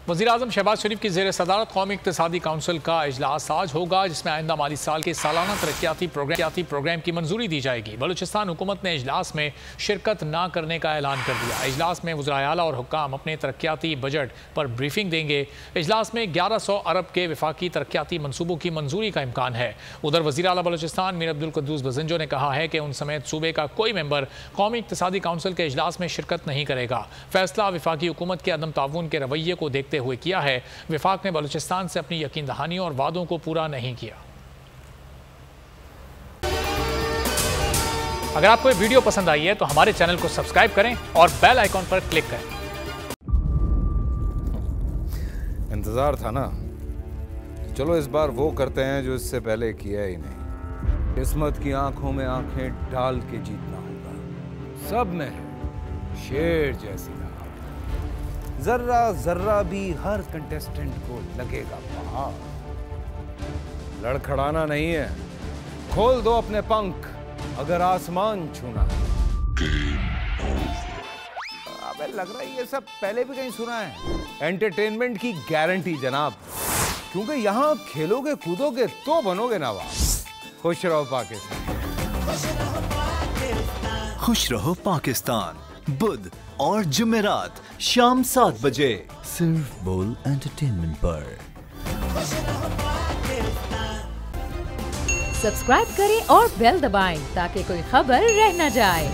वज़ीर-ए-आज़म शहबाज शरीफ की ज़ेर सदारत कौमी इक़्तिसादी काउंसिल का इजलास आज होगा, जिसमें आइंदा माली साल के सालाना तरक्याती प्रोग्राम की मंजूरी दी जाएगी। बलूचिस्तान हुकूमत ने इजलास में शिरकत न करने का ऐलान कर दिया। इजलास में वज़राए आला और हुक्काम अपने तरक्याती बजट पर ब्रीफिंग देंगे। इजलास में 1100 अरब के वफाकी तरक्याती मनसूबों की मंजूरी का इम्कान है। उधर वज़ीर आला बलूचिस्तान मीर अब्दुल कुद्दूस बज़ंजो ने कहा है कि उन समेत सूबे का कोई मेंबर कौमी इक़्तिसादी काउंसिल के इजलास में शिरकत नहीं करेगा। फैसला वफाकी हुकूमत के अदम ताउन के रवैये को देखते हुए किया है। वफाक ने बलूचिस्तान से अपनी यकीन दहानियों और वादों को पूरा नहीं किया। अगर आपको ये वीडियो पसंद आई है तो हमारे चैनल को सब्सक्राइब करें और बेल आइकॉन पर क्लिक करें। इंतजार था ना, चलो इस बार वो करते हैं जो इससे पहले किया ही नहीं। किस्मत की आंखों में आंखें डाल के जीतना होगा। सब में है शेर जैसी राह, जर्रा जर्रा भी हर कंटेस्टेंट को लगेगा पहाड़। लड़खड़ाना नहीं है, खोल दो अपने पंख अगर आसमान छूना है। अबे लग रहा है ये सब पहले भी कहीं सुना है। एंटरटेनमेंट की गारंटी जनाब, क्योंकि यहाँ खेलोगे कूदोगे तो बनोगे नवाब। खुश रहो पाकिस्तान। खुश रहो पाकिस्तान, बुध और जुमेरात शाम 7 बजे सिर्फ बोल एंटरटेनमेंट पर। सब्सक्राइब करें और बेल दबाएं ताकि कोई खबर रह न जाए।